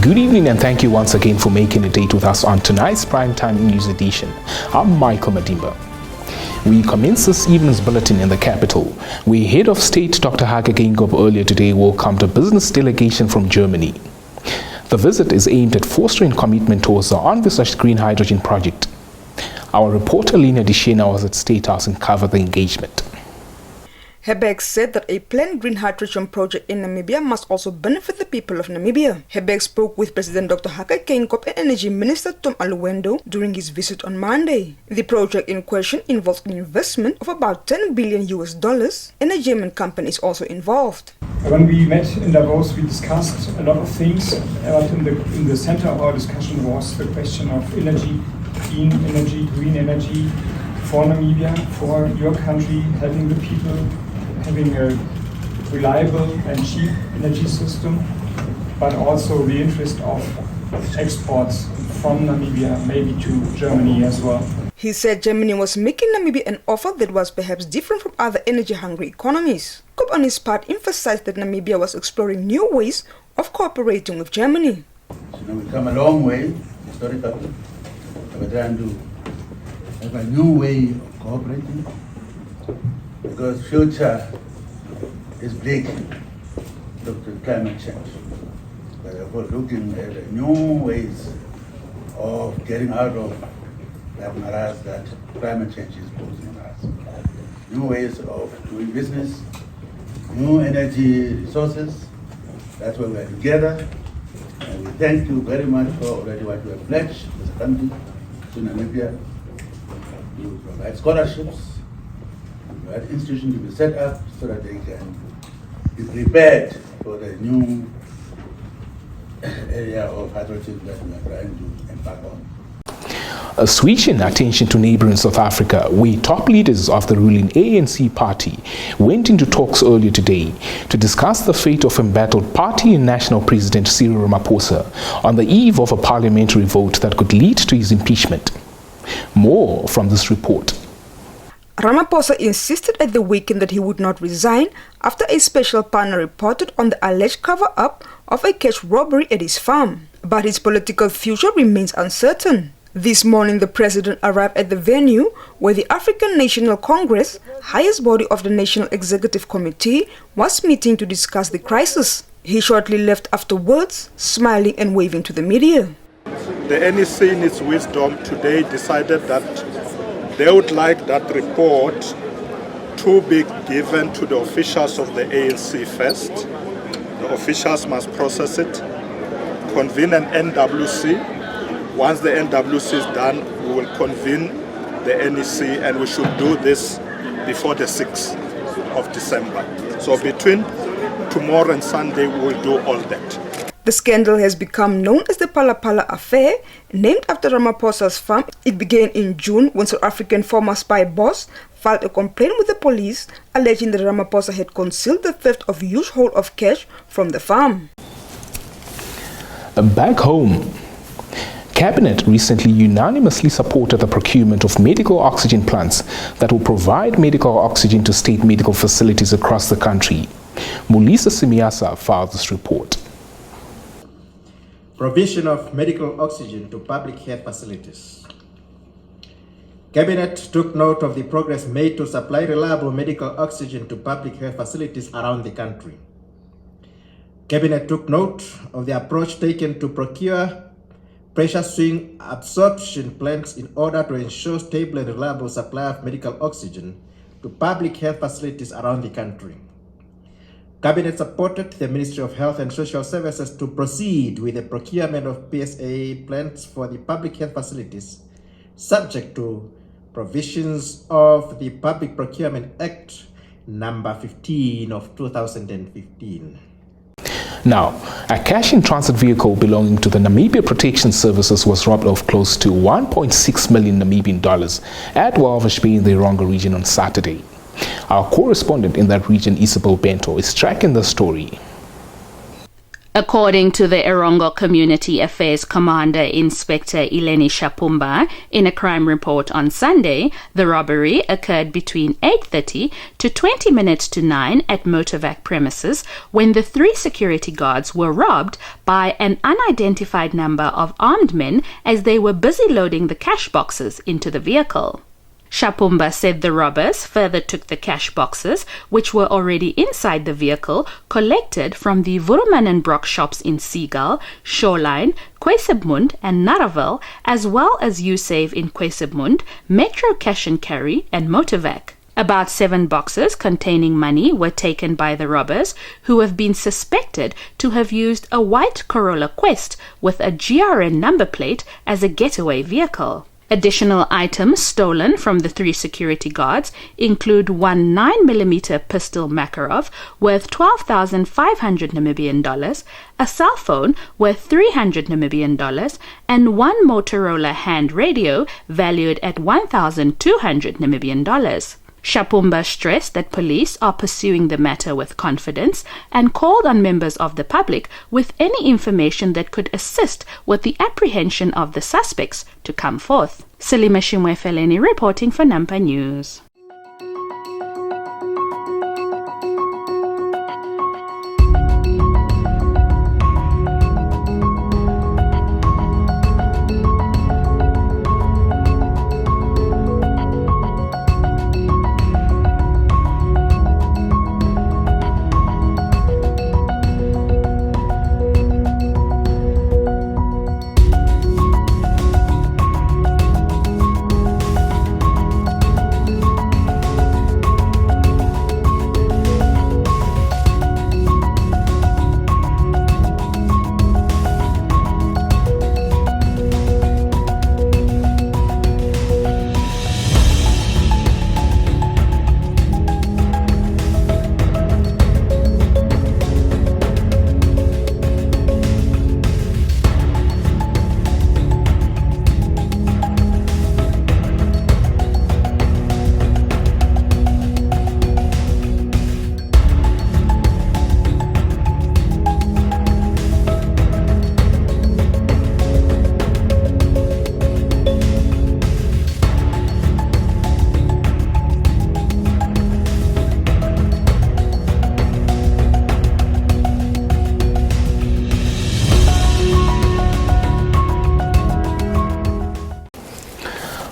Good evening and thank you once again for making a date with us on tonight's Primetime News Edition. I'm Michael Madimba. We commence this evening's bulletin in the capital, where Head of State Dr. Hage Geingob earlier today welcomed a business delegation from Germany. The visit is aimed at fostering commitment towards the envisaged green hydrogen project. Our reporter Lena Dishena was at State House and covered the engagement. Herberg said that a planned green hydrogen project in Namibia must also benefit the people of Namibia. Herberg spoke with President Dr. Hage Geingob and Energy Minister Tom Aluwendo during his visit on Monday. The project in question involves an investment of about $10 billion, and a German company is also involved. When we met in Davos, we discussed a lot of things, but in the center of our discussion was the question of energy, clean energy, green energy for Namibia, for your country, helping the people, having a reliable and cheap energy system, but also the interest of exports from Namibia, maybe to Germany as well. He said Germany was making Namibia an offer that was perhaps different from other energy-hungry economies. Gop on his part emphasized that Namibia was exploring new ways of cooperating with Germany. So we've come a long way, historically. We're trying to have a new way of cooperating, because future is bleak to climate change. We're looking at new ways of getting out of that morass that climate change is posing on us. New ways of doing business, new energy resources. That's why we're together. And we thank you very much for already what you have pledged as a country to Namibia. You provide scholarships, you provide institutions to be set up so that they can be prepared for the new area of hydrogen that we are trying to embark on. Switching attention to neighboring South Africa, where top leaders of the ruling ANC party went into talks earlier today to discuss the fate of embattled party and national president Cyril Ramaphosa on the eve of a parliamentary vote that could lead to his impeachment. More from this report. Ramaphosa insisted at the weekend that he would not resign after a special panel reported on the alleged cover-up of a cash robbery at his farm. But his political future remains uncertain. This morning, the president arrived at the venue where the African National Congress, highest body of the National Executive Committee, was meeting to discuss the crisis. He shortly left afterwards, smiling and waving to the media. The NEC in its wisdom today decided that they would like that report to be given to the officials of the ANC first. The officials must process it, convene an NWC. Once the NWC is done, we will convene the NEC, and we should do this before the 6th of December. So between tomorrow and Sunday, we will do all that. The scandal has become known as the Phala Phala affair, named after Ramaphosa's farm. It began in June when South African former spy boss filed a complaint with the police alleging that Ramaphosa had concealed the theft of huge haul of cash from the farm. Back home, Cabinet recently unanimously supported the procurement of medical oxygen plants that will provide medical oxygen to state medical facilities across the country. Mulisa Simiasa filed this report. Provision of medical oxygen to public health facilities. Cabinet took note of the progress made to supply reliable medical oxygen to public health facilities around the country. Cabinet took note of the approach taken to procure pressure swing absorption plants in order to ensure stable and reliable supply of medical oxygen to public health facilities around the country. Cabinet supported the Ministry of Health and Social Services to proceed with the procurement of PSA plants for the public health facilities, subject to provisions of the Public Procurement Act number 15 of 2015. Now, a cash-in-transit vehicle belonging to the Namibia Protection Services was robbed of close to 1.6 million Namibian dollars at Walvis Bay in the Eronga region on Saturday. Our correspondent in that region, Isabel Bento, is tracking the story. According to the Erongo Community Affairs Commander Inspector Eleni Shapumba, in a crime report on Sunday, the robbery occurred between 8:30 to 20 minutes to 9 at Motovac premises when the 3 security guards were robbed by an unidentified number of armed men as they were busy loading the cash boxes into the vehicle. Shapumba said the robbers further took the cash boxes, which were already inside the vehicle, collected from the Vurumanenbrock shops in Seagull, Shoreline, Kwesebmund and Naravel, as well as Usave in Kwesebmund, Metro Cash and Carry and Motovac. About 7 boxes containing money were taken by the robbers, who have been suspected to have used a white Corolla Quest with a GRN number plate as a getaway vehicle. Additional items stolen from the 3 security guards include one 9mm pistol Makarov worth 12,500 Namibian dollars, a cell phone worth 300 Namibian dollars, and one Motorola hand radio valued at 1,200 Namibian dollars. Shapumba stressed that police are pursuing the matter with confidence and called on members of the public with any information that could assist with the apprehension of the suspects to come forth. Salima Shimwefeleni reporting for Nampa News.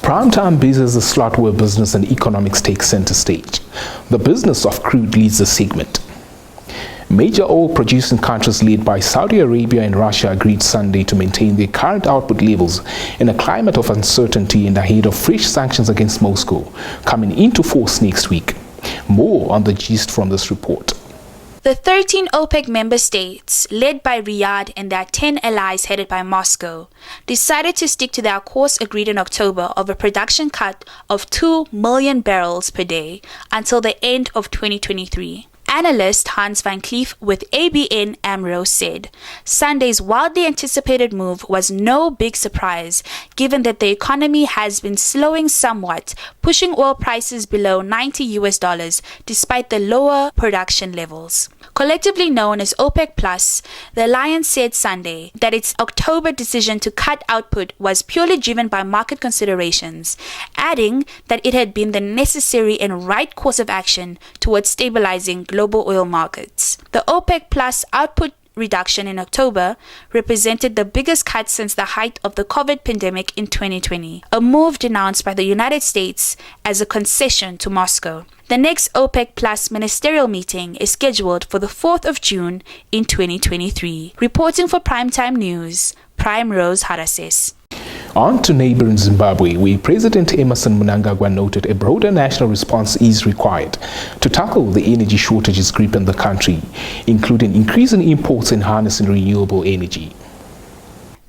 Primetime Biz is a slot where business and economics take center stage. The business of crude leads the segment. Major oil-producing countries led by Saudi Arabia and Russia agreed Sunday to maintain their current output levels in a climate of uncertainty and ahead of fresh sanctions against Moscow coming into force next week. More on the gist from this report. The 13 OPEC member states, led by Riyadh and their 10 allies headed by Moscow, decided to stick to their course agreed in October of a production cut of 2 million barrels per day until the end of 2023. Analyst Hans van Cleef with ABN AMRO said Sunday's wildly anticipated move was no big surprise, given that the economy has been slowing somewhat, pushing oil prices below $90 despite the lower production levels. Collectively known as OPEC+, the alliance said Sunday that its October decision to cut output was purely driven by market considerations, adding that it had been the necessary and right course of action towards stabilizing global oil markets. The OPEC+ output reduction in October represented the biggest cut since the height of the COVID pandemic in 2020, a move denounced by the United States as a concession to Moscow. The next OPEC+ ministerial meeting is scheduled for the 4th of June in 2023. Reporting for Primetime News, Prime Rose Harases. On to neighboring Zimbabwe, where President Emmerson Mnangagwa noted a broader national response is required to tackle the energy shortages gripping the country, including increasing imports and harnessing renewable energy.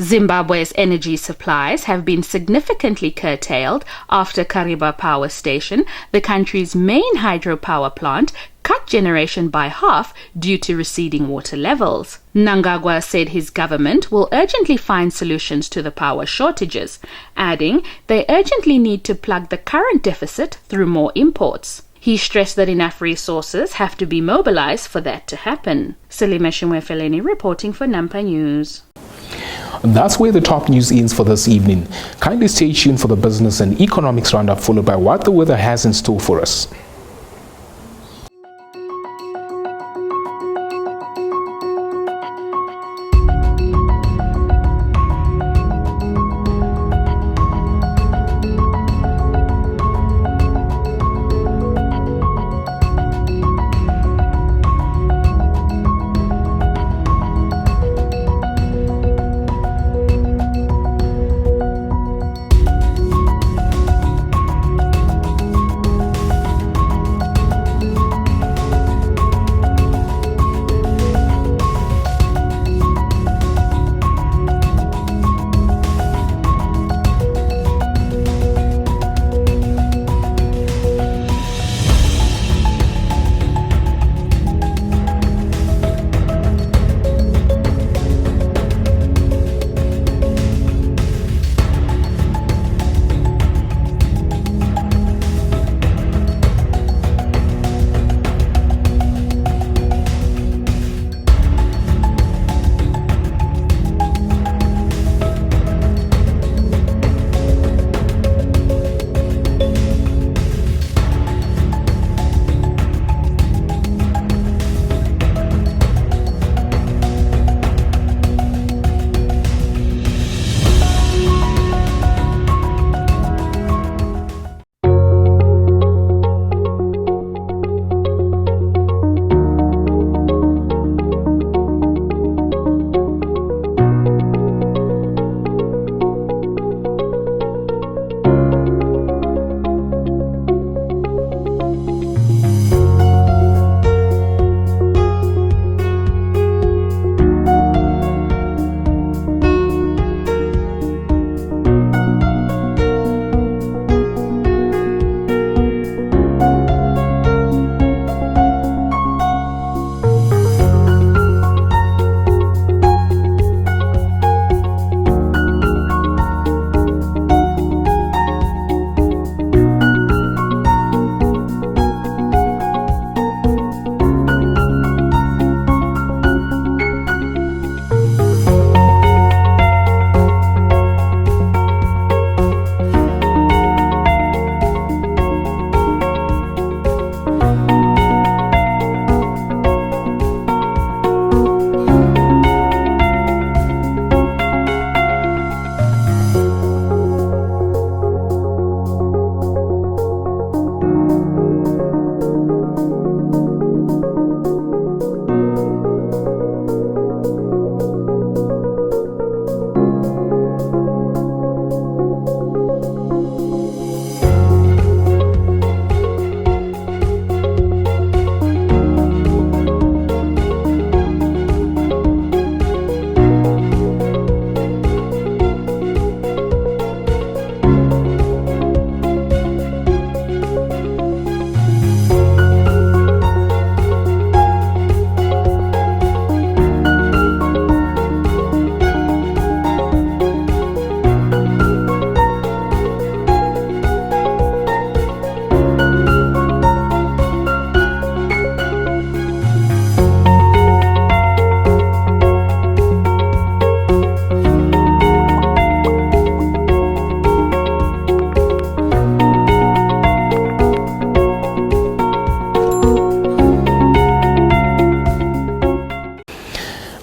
Zimbabwe's energy supplies have been significantly curtailed after Kariba Power Station, the country's main hydropower plant, cut generation by half due to receding water levels. Mnangagwa said his government will urgently find solutions to the power shortages, adding they urgently need to plug the current deficit through more imports. He stressed that enough resources have to be mobilized for that to happen. Salima Shimwefeleni reporting for Nampa News. That's where the top news ends for this evening. Kindly stay tuned for the business and economics roundup, followed by what the weather has in store for us.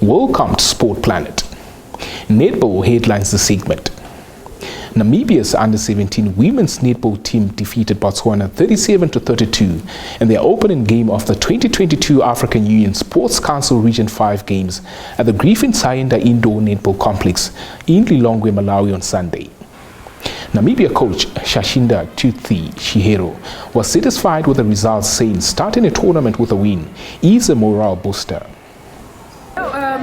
Welcome to Sport Planet. Netball headlines the segment. Namibia's under-17 women's netball team defeated Botswana 37-32 in their opening game of the 2022 African Union Sports Council Region 5 games at the Griffin Sayenda Indoor Netball Complex in Lilongwe, Malawi on Sunday. Namibia coach Shashinda Tuthi Shihero was satisfied with the results, saying starting a tournament with a win is a morale booster.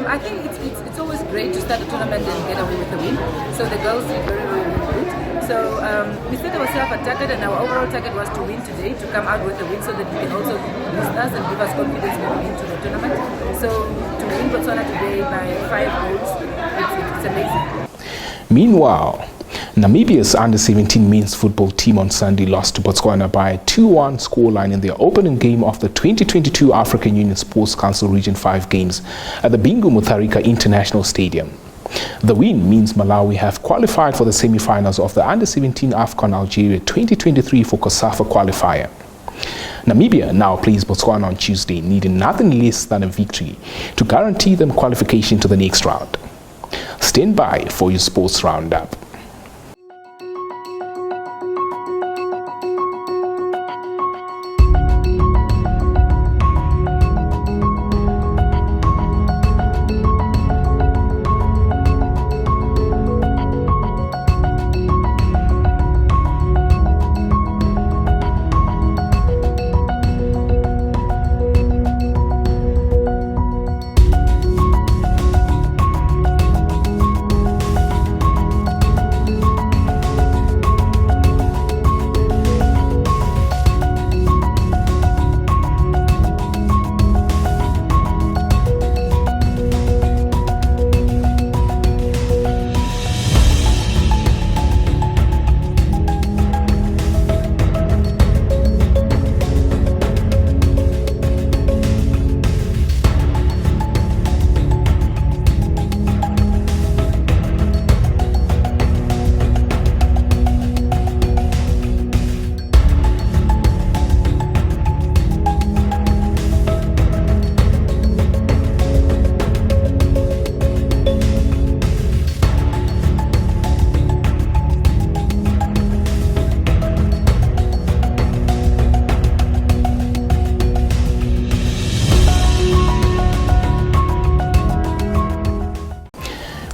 I think it's always great to start a tournament and get away with a win. So the girls did very, very good. So we set ourselves a target, and our overall target was to win today, to come out with a win so that we can also boost us and give us confidence going into the tournament. So to win Botswana today by 5 goals, it's amazing. Meanwhile, Namibia's under-17 men's football team on Sunday lost to Botswana by a 2-1 scoreline in their opening game of the 2022 African Union Sports Council Region 5 games at the Bingu Mutharika International Stadium. The win means Malawi have qualified for the semi-finals of the under-17 AFCON Algeria 2023 for COSAFA qualifier. Namibia now plays Botswana on Tuesday, needing nothing less than a victory to guarantee them qualification to the next round. Stand by for your sports roundup.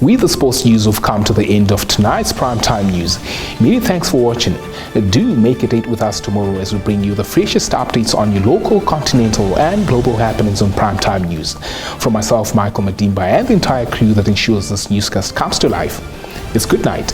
With the sports news, we've come to the end of tonight's primetime news. Many thanks for watching. Do make a date with us tomorrow as we bring you the freshest updates on your local, continental and global happenings on primetime news. From myself, Michael Madimba, and the entire crew that ensures this newscast comes to life, it's good night.